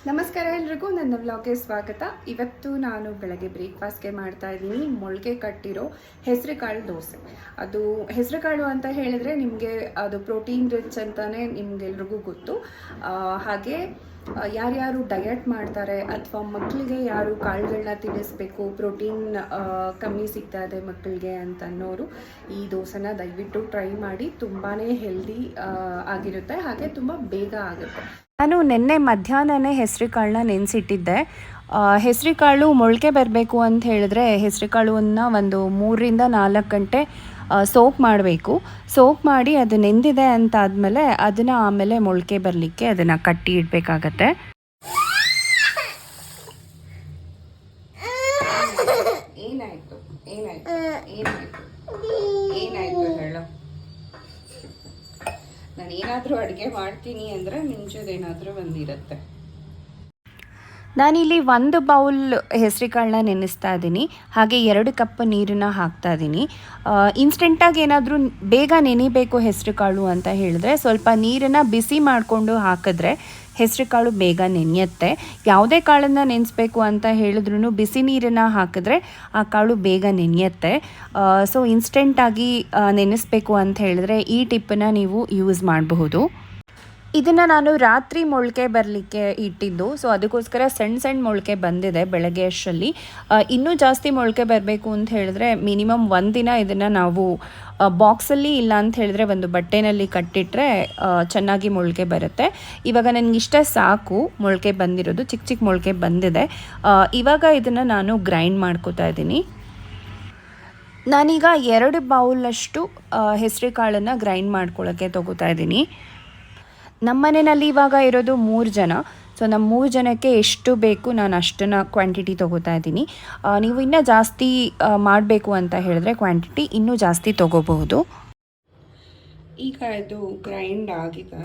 ನಮಸ್ಕಾರ ಎಲ್ರಿಗೂ, ನನ್ನ ವ್ಲಾಗ್ಗೆ ಸ್ವಾಗತ. ಇವತ್ತು ನಾನು ಬೆಳಗ್ಗೆ ಬ್ರೇಕ್ಫಾಸ್ಟ್ಗೆ ಮಾಡ್ತಾ ಇದ್ದೀನಿ ಮೊಳಕೆ ಕಟ್ಟಿರೋ ಹೆಸರುಕಾಳು ದೋಸೆ. ಅದು ಹೆಸರುಕಾಳು ಅಂತ ಹೇಳಿದ್ರೆ ನಿಮಗೆ ಅದು ಪ್ರೋಟೀನ್ ರಿಚ್ ಅಂತಾನೆ ನಿಮ್ಗೆಲ್ರಿಗೂ ಗೊತ್ತು. ಹಾಗೆ ಯಾರ್ಯಾರು ಡಯಟ್ ಮಾಡ್ತಾರೆ ಅಥವಾ ಮಕ್ಕಳಿಗೆ ಯಾರು ಕಾಳುಗಳನ್ನ ತಿನ್ನಿಸ್ಬೇಕು, ಪ್ರೋಟೀನ್ ಕಮ್ಮಿ ಸಿಗ್ತಾ ಇದೆ ಮಕ್ಕಳಿಗೆ ಅಂತ ಅನ್ನೋರು ಈ ದೋಸೆನ ದಯವಿಟ್ಟು ಟ್ರೈ ಮಾಡಿ. ತುಂಬಾ ಹೆಲ್ದಿ ಆಗಿರುತ್ತೆ, ಹಾಗೆ ತುಂಬ ಬೇಗ ಆಗುತ್ತೆ. ನಾನು ನಿನ್ನೆ ಮಧ್ಯಾಹ್ನನೇ ಹೆಸರುಕಾಳನ್ನ ನೆನೆಸಿಟ್ಟಿದ್ದೆ. ಹೆಸರುಕಾಳು ಮೊಳಕೆ ಬರಬೇಕು ಅಂತ ಹೇಳಿದ್ರೆ ಹೆಸರುಕಾಳನ್ನು ಒಂದು 3-4 ಗಂಟೆ ಸೋಕ್ ಮಾಡಬೇಕು. ಸೋಕ್ ಮಾಡಿ ಅದು ನೆಂದಿದೆ ಅಂತ ಆದಮೇಲೆ ಅದನ್ನು ಆಮೇಲೆ ಮೊಳಕೆ ಬರಲಿಕ್ಕೆ ಅದನ್ನು ಕಟ್ಟಿ ಇಡಬೇಕಾಗತ್ತೆ. ಏನಾಯಿತು ಏನಾಯಿತು ಏನಾಯಿತು ಏನಾಯಿತು ಹೇಳೋ. ನಾನು ಏನಾದರೂ ಅಡುಗೆ ಮಾಡ್ತೀನಿ ಅಂದರೆ ಮಿಂಚೋದೇನಾದರೂ ಒಂದಿರುತ್ತೆ. ನಾನಿಲ್ಲಿ 1 ಬೌಲ್ ಹೆಸರುಕಾಳನ್ನ ನೆನೆಸ್ತಾ ಇದ್ದೀನಿ, ಹಾಗೆ 2 ಕಪ್ ನೀರನ್ನು ಹಾಕ್ತಾ ಇದ್ದೀನಿ. ಇನ್ಸ್ಟೆಂಟಾಗಿ ಏನಾದರೂ ಬೇಗ ನೆನಿಬೇಕು ಹೆಸರುಕಾಳು ಅಂತ ಹೇಳಿದ್ರೆ ಸ್ವಲ್ಪ ನೀರನ್ನು ಬಿಸಿ ಮಾಡಿಕೊಂಡು ಹಾಕಿದ್ರೆ ಹೆಸರುಕಾಳು ಬೇಗ ನೆನೆಯುತ್ತೆ. ಯಾವುದೇ ಕಾಳನ್ನು ನೆನೆಸ್ಬೇಕು ಅಂತ ಹೇಳಿದ್ರೂ ಬಿಸಿ ನೀರನ್ನು ಹಾಕಿದ್ರೆ ಆ ಕಾಳು ಬೇಗ ನೆನೆಯುತ್ತೆ. ಸೊ ಇನ್ಸ್ಟೆಂಟಾಗಿ ನೆನೆಸ್ಬೇಕು ಅಂತ ಹೇಳಿದ್ರೆ ಈ ಟಿಪ್ಪನ್ನು ನೀವು ಯೂಸ್ ಮಾಡಬಹುದು. ಇದನ್ನು ನಾನು ರಾತ್ರಿ ಮೊಳಕೆ ಬರಲಿಕ್ಕೆ ಇಟ್ಟಿದ್ದು. ಸೊ ಅದಕ್ಕೋಸ್ಕರ ಸಣ್ಣ ಮೊಳಕೆ ಬಂದಿದೆ ಬೆಳಗ್ಗೆ ಅಷ್ಟರಲ್ಲಿ. ಇನ್ನೂ ಜಾಸ್ತಿ ಮೊಳಕೆ ಬರಬೇಕು ಅಂತ ಹೇಳಿದ್ರೆ ಮಿನಿಮಮ್ 1 ದಿನ ಇದನ್ನು ನಾವು ಬಾಕ್ಸಲ್ಲಿ ಇಲ್ಲ ಅಂತ ಹೇಳಿದ್ರೆ ಒಂದು ಬಟ್ಟೆನಲ್ಲಿ ಕಟ್ಟಿಟ್ರೆ ಚೆನ್ನಾಗಿ ಮೊಳಕೆ ಬರುತ್ತೆ. ಇವಾಗ ನನಗಿಷ್ಟ ಸಾಕು ಮೊಳಕೆ ಬಂದಿರೋದು, ಚಿಕ್ಕ ಚಿಕ್ಕ ಮೊಳಕೆ ಬಂದಿದೆ. ಇವಾಗ ಇದನ್ನು ನಾನು ಗ್ರೈಂಡ್ ಮಾಡ್ಕೋತಾ ಇದ್ದೀನಿ. ನಾನೀಗ 2 ಬೌಲಷ್ಟು ಹೆಸರು ಕಾಳನ್ನು ಗ್ರೈಂಡ್ ಮಾಡ್ಕೊಳ್ಳೋಕ್ಕೆ ತೊಗೋತಾ ಇದ್ದೀನಿ. ನಮ್ಮ ಮನೆಯಲ್ಲಿ ಇವಾಗ ಇರೋದು 3 ಜನ. ಸೊ ನಮ್ಮ 3 ಜನಕ್ಕೆ ಎಷ್ಟು ಬೇಕು ನಾನು ಅಷ್ಟನ್ನು ಕ್ವಾಂಟಿಟಿ ತೊಗೋತಾ ಇದ್ದೀನಿ. ನೀವು ಇನ್ನೂ ಜಾಸ್ತಿ ಮಾಡಬೇಕು ಅಂತ ಹೇಳಿದ್ರೆ ಕ್ವಾಂಟಿಟಿ ಇನ್ನೂ ಜಾಸ್ತಿ ತೊಗೋಬಹುದು. ಈಗ ಇದು ಗ್ರೈಂಡ್ ಆಗಿದೆ.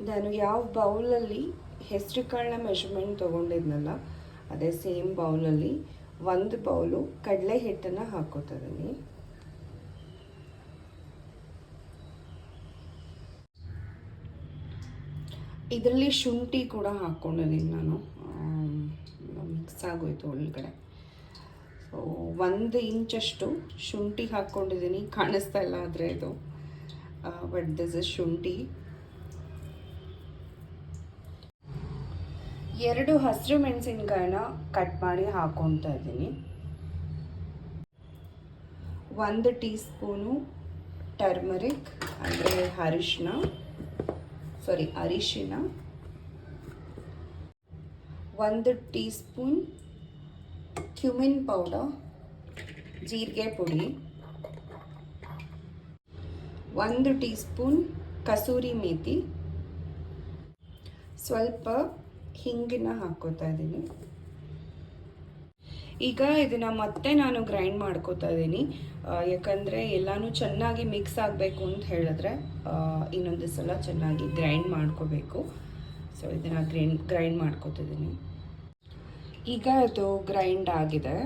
ನಾನು ಯಾವ ಬೌಲಲ್ಲಿ ಹೆಸರು ಕಾಳನ್ನ ಮೆಷರ್ಮೆಂಟ್ ತೊಗೊಂಡಿದ್ನಲ್ಲ ಅದೇ ಸೇಮ್ ಬೌಲಲ್ಲಿ 1 ಬೌಲು ಕಡಲೆ ಹಿಟ್ಟನ್ನು ಹಾಕೋತಾ ಇದ್ದೀನಿ. ಇದರಲ್ಲಿ ಶುಂಠಿ ಕೂಡ ಹಾಕ್ಕೊಂಡಿದ್ದೀನಿ ನಾನು, ಮಿಕ್ಸ್ ಆಗೋಯ್ತು ಒಳಗಡೆ. ಸೊ 1 ಇಂಚಷ್ಟು ಶುಂಠಿ ಹಾಕ್ಕೊಂಡಿದ್ದೀನಿ. ಕಾಣಿಸ್ತಾ ಇಲ್ಲ ಆದರೆ ಇದು, ಬಟ್ ದಿಸ್ ಇಸ್ ಶುಂಠಿ. 2 ಹಸಿರು ಮೆಣಸಿನ್ಕಾಯಿನ ಕಟ್ ಮಾಡಿ ಹಾಕೊತಾ ಇದ್ದೀನಿ. 1 ಟೀ ಸ್ಪೂನು ಟರ್ಮರಿಕ್ ಅಂದರೆ ಅರಿಶಿನ. 1 ಟೀ ಸ್ಪೂನ್ ಕ್ಯುಮಿನ್ ಪೌಡರ್, ಜೀರಿಗೆ ಪುಡಿ. 1 ಟೀ ಸ್ಪೂನ್ ಕಸೂರಿ ಮೇಥಿ. ಸ್ವಲ್ಪ ಹಿಂಗನ್ನ ಹಾಕ್ಕೋತಾ ಇದ್ದೀನಿ. ಈಗ ಇದನ್ನು ಮತ್ತೆ ನಾನು ಗ್ರೈಂಡ್ ಮಾಡ್ಕೋತಾ ಇದ್ದೀನಿ, ಯಾಕಂದರೆ ಎಲ್ಲನೂ ಚೆನ್ನಾಗಿ ಮಿಕ್ಸ್ ಆಗಬೇಕು ಅಂತ ಹೇಳಿದ್ರೆ ಇನ್ನೊಂದು ಸಲ ಚೆನ್ನಾಗಿ ಗ್ರೈಂಡ್ ಮಾಡ್ಕೋಬೇಕು. ಸೊ ಇದನ್ನು ಗ್ರೈಂಡ್ ಮಾಡ್ಕೋತಿದ್ದೀನಿ. ಈಗ ಅದು ಗ್ರೈಂಡ್ ಆಗಿದೆ.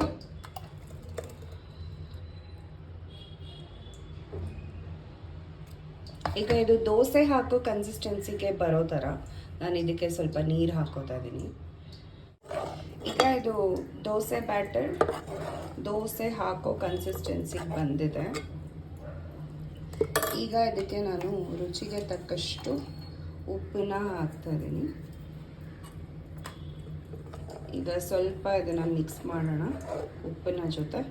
ಈಗ ಇದು ದೋಸೆ ಹಾಕೋ ಕನ್ಸಿಸ್ಟೆನ್ಸಿಗೆ ಬರೋ ಥರ ನಾನು ಇದಕ್ಕೆ ಸ್ವಲ್ಪ ನೀರು ಹಾಕೋತಾ ಇದ್ದೀನಿ. ಈಗ ಇದು ದೋಸೆ ಬ್ಯಾಟರ್ ದೋಸೆ ಹಾಕೋ ಕನ್ಸಿಸ್ಟೆನ್ಸಿಗೆ ಬಂದಿದೆ. ಈಗ ಇದಕ್ಕೆ ನಾನು ರುಚಿಗೆ ತಕ್ಕಷ್ಟು ಉಪ್ಪನ್ನ ಹಾಕ್ತಾ ಇದ್ದೀನಿ. ಈಗ ಸ್ವಲ್ಪ ಇದನ್ನು ಮಿಕ್ಸ್ ಮಾಡೋಣ ಉಪ್ಪಿನ ಜೊತೆ.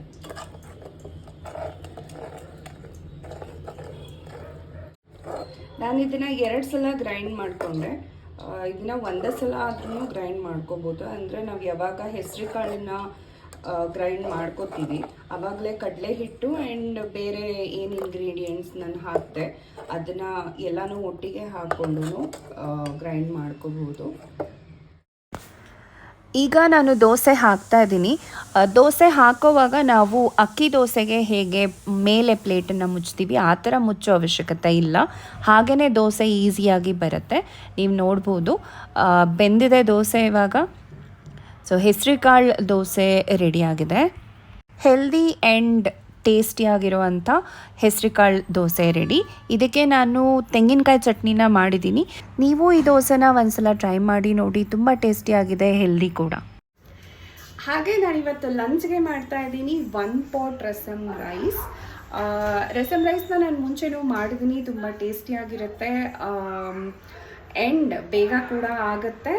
ನಾನು ಇದನ್ನು 2 ಸಲ ಗ್ರೈಂಡ್ ಮಾಡಿಕೊಂಡೆ. ಇದನ್ನು 1 ಸಲ ಆದ್ರೂ ಗ್ರೈಂಡ್ ಮಾಡ್ಕೋಬೋದು. ಅಂದರೆ ನಾವು ಯಾವಾಗ ಹೆಸರು ಕಾಳನ್ನ ಗ್ರೈಂಡ್ ಮಾಡ್ಕೋತೀವಿ ಆವಾಗಲೇ ಕಡಲೆ ಹಿಟ್ಟು ಆ್ಯಂಡ್ ಬೇರೆ ಏನು ಇಂಗ್ರೀಡಿಯೆಂಟ್ಸ್ ನಾನು ಹಾಕಿದೆ ಅದನ್ನು ಎಲ್ಲನೂ ಒಟ್ಟಿಗೆ ಹಾಕ್ಕೊಂಡು ಗ್ರೈಂಡ್ ಮಾಡ್ಕೋಬೋದು. ಈಗ ನಾನು ದೋಸೆ ಹಾಕ್ತಾ ಇದ್ದೀನಿ. ದೋಸೆ ಹಾಕೋವಾಗ ನಾವು ಅಕ್ಕಿ ದೋಸೆಗೆ ಹೇಗೆ ಮೇಲೆ ಪ್ಲೇಟನ್ನು ಮುಚ್ತೀವಿ ಆ ಥರ ಮುಚ್ಚೋ ಅವಶ್ಯಕತೆ ಇಲ್ಲ. ಹಾಗೆಯೇ ದೋಸೆ ಈಸಿಯಾಗಿ ಬರುತ್ತೆ. ನೀವು ನೋಡ್ಬೋದು ಬೆಂದಿದೆ ದೋಸೆ ಇವಾಗ. ಸೊ ಹೆಸರು ಕಾಳು ದೋಸೆ ರೆಡಿಯಾಗಿದೆ. ಹೆಲ್ದಿ ಆ್ಯಂಡ್ ಟೇಸ್ಟಿಯಾಗಿರುವಂಥ ಹೆಸರುಕಾಳು ದೋಸೆ ರೆಡಿ. ಇದಕ್ಕೆ ನಾನು ತೆಂಗಿನಕಾಯಿ ಚಟ್ನಿನ ಮಾಡಿದ್ದೀನಿ. ನೀವು ಈ ದೋಸೆನ ಒಂದ್ಸಲ ಟ್ರೈ ಮಾಡಿ ನೋಡಿ, ತುಂಬ ಟೇಸ್ಟಿಯಾಗಿದೆ, ಹೆಲ್ದಿ ಕೂಡ. ಹಾಗೆ ನಾನಿವತ್ತು ಲಂಚ್ಗೆ ಮಾಡ್ತಾ ಇದ್ದೀನಿ 1 ಪಾಟ್ ರಸಮ್ ರೈಸ್. ರಸಮ್ ರೈಸ್ನ ನಾನು ಮುಂಚೆನೂ ಮಾಡಿದ್ದೀನಿ, ತುಂಬ ಟೇಸ್ಟಿಯಾಗಿರುತ್ತೆ ಆ್ಯಂಡ್ ಬೇಗ ಕೂಡ ಆಗುತ್ತೆ.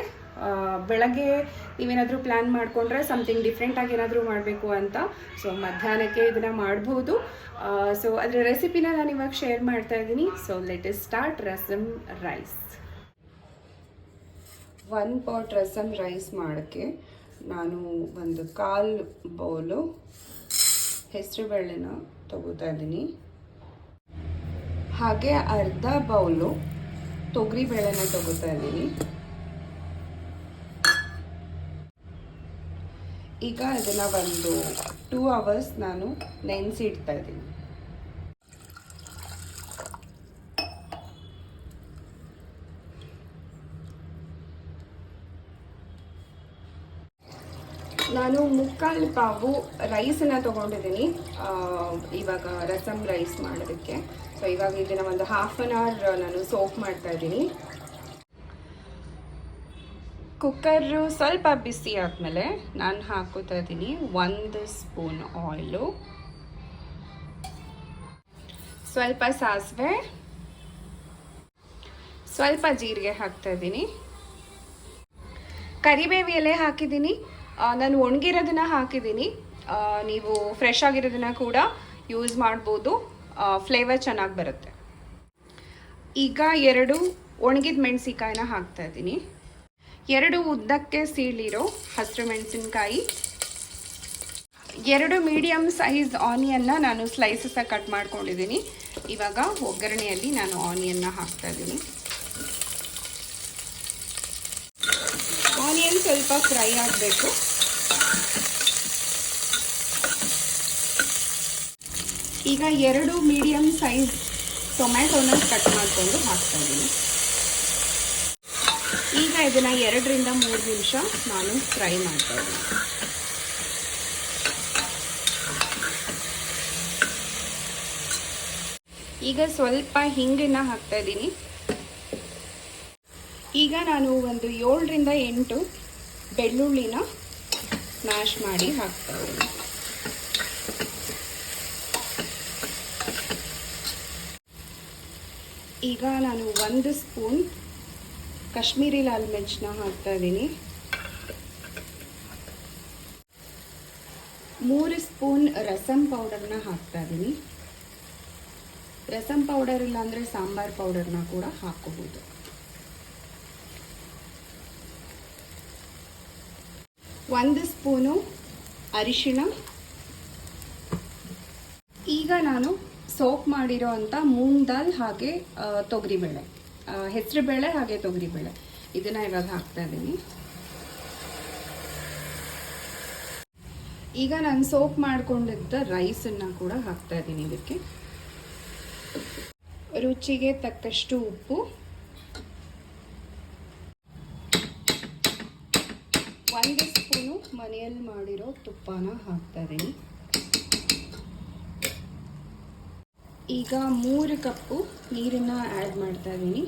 ಬೆಳಗ್ಗೆ ನೀವೇನಾದರೂ ಪ್ಲ್ಯಾನ್ ಮಾಡಿಕೊಂಡ್ರೆ ಸಮಥಿಂಗ್ ಡಿಫ್ರೆಂಟಾಗಿ ಏನಾದರೂ ಮಾಡಬೇಕು ಅಂತ, ಸೊ ಮಧ್ಯಾಹ್ನಕ್ಕೆ ಇದನ್ನು ಮಾಡ್ಬೋದು. ಸೊ ಅದರ ರೆಸಿಪಿನ ನಾನು ಇವಾಗ ಶೇರ್ ಮಾಡ್ತಾ ಇದ್ದೀನಿ. So let us start rasam rice. 1 pot rasam rice ಮಾಡೋಕ್ಕೆ ನಾನು ಒಂದು 1/4 ಬೌಲು ಹೆಸರುಬೇಳೆನ ತಗೋತಾ ಇದ್ದೀನಿ. ಹಾಗೆ ಅರ್ಧ ಬೌಲು ತೊಗರಿಬೇಳೆನ ತಗೋತಾ ಇದ್ದೀನಿ. ಈಗ ಇದನ್ನು ಒಂದು 2 ಅವರ್ಸ್ ನಾನು ನೆನೆಸಿಡ್ತಾ ಇದ್ದೀನಿ. ನಾನು 3/4 ಪಾವು ರೈಸನ್ನು ತೊಗೊಂಡಿದ್ದೀನಿ ಇವಾಗ ರಸಮ್ ರೈಸ್ ಮಾಡೋದಕ್ಕೆ. ಸೊ ಇವಾಗ ಇದನ್ನು ಒಂದು 1/2 ಅವರ್ ನಾನು ಸೋಕ್ ಮಾಡ್ತಾ ಇದ್ದೀನಿ. ಕುಕ್ಕರು ಸ್ವಲ್ಪ ಬಿಸಿ ಆದಮೇಲೆ ನಾನು ಹಾಕೋತಾ ಇದ್ದೀನಿ 1 ಸ್ಪೂನ್ ಆಯಿಲು, ಸ್ವಲ್ಪ ಸಾಸಿವೆ, ಸ್ವಲ್ಪ ಜೀರಿಗೆ ಹಾಕ್ತಾ ಇದ್ದೀನಿ, ಕರಿಬೇವು ಎಲೆ ಹಾಕಿದ್ದೀನಿ. ನಾನು ಒಣಗಿರೋದನ್ನ ಹಾಕಿದ್ದೀನಿ, ನೀವು ಫ್ರೆಶ್ ಆಗಿರೋದನ್ನ ಕೂಡ ಯೂಸ್ ಮಾಡ್ಬೋದು, ಫ್ಲೇವರ್ ಚೆನ್ನಾಗಿ ಬರುತ್ತೆ. ಈಗ 2 ಒಣಗಿದ ಮೆಣಸಿನ್ಕಾಯಿನ ಹಾಕ್ತಾ ಇದ್ದೀನಿ, 2 ಉದ್ದಕ್ಕೆ ಸೀಳಿರೋ ಹಸಿರು ಮೆಣಸಿನ್ಕಾಯಿ, 2 ಮೀಡಿಯಮ್ ಸೈಜ್ ಆನಿಯನ್ನ ನಾನು ಸ್ಲೈಸಸ್ಸಾಗಿ ಕಟ್ ಮಾಡ್ಕೊಂಡಿದ್ದೀನಿ. ಇವಾಗ ಒಗ್ಗರಣೆಯಲ್ಲಿ ನಾನು ಆನಿಯನ್ನ ಹಾಕ್ತಾ ಇದ್ದೀನಿ. ಆನಿಯನ್ ಸ್ವಲ್ಪ ಫ್ರೈ ಆಗಬೇಕು. ಈಗ 2 ಮೀಡಿಯಮ್ ಸೈಜ್ ಟೊಮ್ಯಾಟೋನ ಕಟ್ ಮಾಡಿಕೊಂಡು ಹಾಕ್ತಾ ಇದ್ದೀನಿ. ಈಗ ಇದನ್ನು 2 ರಿಂದ 3 ನಿಮಿಷ ನಾನು ಫ್ರೈ ಮಾಡ್ತಾ ಇದ್ದೀನಿ. ಈಗ ಸ್ವಲ್ಪ ಹಿಂಗನ್ನ ಹಾಕ್ತಾ ಇದ್ದೀನಿ. ಈಗ ನಾನು ಒಂದು 7 ರಿಂದ 8 ಬೆಳ್ಳುಳ್ಳಿನ ಮ್ಯಾಶ್ ಮಾಡಿ ಹಾಕ್ತಾ ಇದ್ದೀನಿ. ಈಗ ನಾನು 1 ಸ್ಪೂನ್ ಕಾಶ್ಮೀರಿ ಲಾಲ್ ಮಿರ್ಚನ್ನ ಹಾಕ್ತಾ ಇದ್ದೀನಿ, 3 ಸ್ಪೂನ್ ರಸಮ್ ಪೌಡರ್ನ ಹಾಕ್ತಾ ಇದ್ದೀನಿ. ರಸಮ್ ಪೌಡರ್ ಇಲ್ಲಾಂದರೆ ಸಾಂಬಾರ್ ಪೌಡರ್ನ ಕೂಡ ಹಾಕೋಬಹುದು. 1 ಸ್ಪೂನು ಅರಿಶಿಣ. ಈಗ ನಾನು ಸೋಕ್ ಮಾಡಿರೋ ಅಂಥ ಮೂಂಗ್ ದಾಲ್ ಹಾಗೆ ತೊಗರಿಬೇಳೆ, ಹೆಸರುಬೇಳೆ ಹಾಗೆ ತೊಗರಿಬೇಳೆ ಇದನ್ನ ಇವಾಗ ಹಾಕ್ತಾ ಇದ್ದೀನಿ. ಈಗ ನಾನು ಸೋಕ್ ಮಾಡ್ಕೊಂಡಿದ್ದ ರೈಸನ್ನು ಕೂಡ ಹಾಕ್ತಾ ಇದ್ದೀನಿ. ಇದಕ್ಕೆ ರುಚಿಗೆ ತಕ್ಕಷ್ಟು ಉಪ್ಪು, 1 ಸ್ಪೂನು ಮನೆಯಲ್ಲಿ ಮಾಡಿರೋ ತುಪ್ಪನ ಹಾಕ್ತಾ ಇದ್ದೀನಿ. ಈಗ 3 ಕಪ್ಪು ನೀರನ್ನು ಆ್ಯಡ್ ಮಾಡ್ತಾ ಇದ್ದೀನಿ.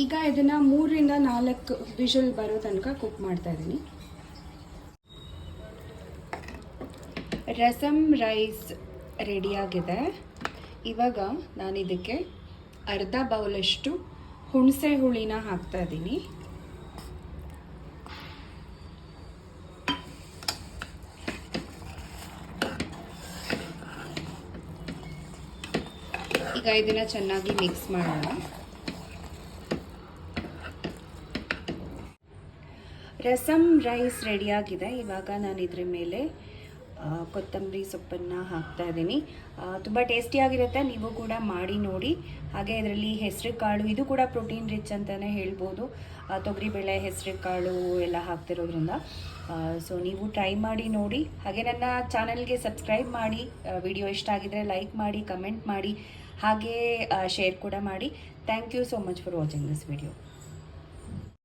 ಈಗ ಇದನ್ನು 3 ರಿಂದ 4 ವಿಷಲ್ ಬರೋ ತನಕ ಕುಕ್ ಮಾಡ್ತಾ ಇದ್ದೀನಿ. ರಸಮ್ ರೈಸ್ ರೆಡಿಯಾಗಿದೆ. ಇವಾಗ ನಾನು ಇದಕ್ಕೆ ಅರ್ಧ ಬೌಲಷ್ಟು ಹುಣಸೆ ಹುಳಿನ ಹಾಕ್ತಾ ಇದ್ದೀನಿ. ಈಗ ಇದನ್ನ ಚೆನ್ನಾಗಿ ಮಿಕ್ಸ್ ಮಾಡೋಣ. ರಸಮ್ ರೈಸ್ ರೆಡಿಯಾಗಿದೆ. ಇವಾಗ ನಾನು ಇದ್ರ ಮೇಲೆ ಕೊತ್ತಂಬರಿ ಸೊಪ್ಪನ್ನು ಹಾಕ್ತಾ ಇದ್ದೀನಿ. ತುಂಬ ಟೇಸ್ಟಿಯಾಗಿರುತ್ತೆ, ನೀವು ಕೂಡ ಮಾಡಿ ನೋಡಿ. ಹಾಗೆ ಇದರಲ್ಲಿ ಹೆಸರು ಕಾಳು, ಇದು ಕೂಡ ಪ್ರೋಟೀನ್ ರಿಚ್ ಅಂತಲೇ ಹೇಳ್ಬೋದು. ತೊಗರಿಬೇಳೆ, ಹೆಸರು ಕಾಳು ಎಲ್ಲ ಹಾಕ್ತಿರೋದ್ರಿಂದ. ಸೊ ನೀವು ಟ್ರೈ ಮಾಡಿ ನೋಡಿ. ಹಾಗೆ ನನ್ನ ಚಾನಲ್ಗೆ ಸಬ್ಸ್ಕ್ರೈಬ್ ಮಾಡಿ. ವಿಡಿಯೋ ಇಷ್ಟ ಆಗಿದ್ರೆ ಲೈಕ್ ಮಾಡಿ, ಕಮೆಂಟ್ ಮಾಡಿ. ಹಾಗೆ ಶೇರ್ ಕೂಡ ಮಾಡಿ. Thank you so much for watching this video.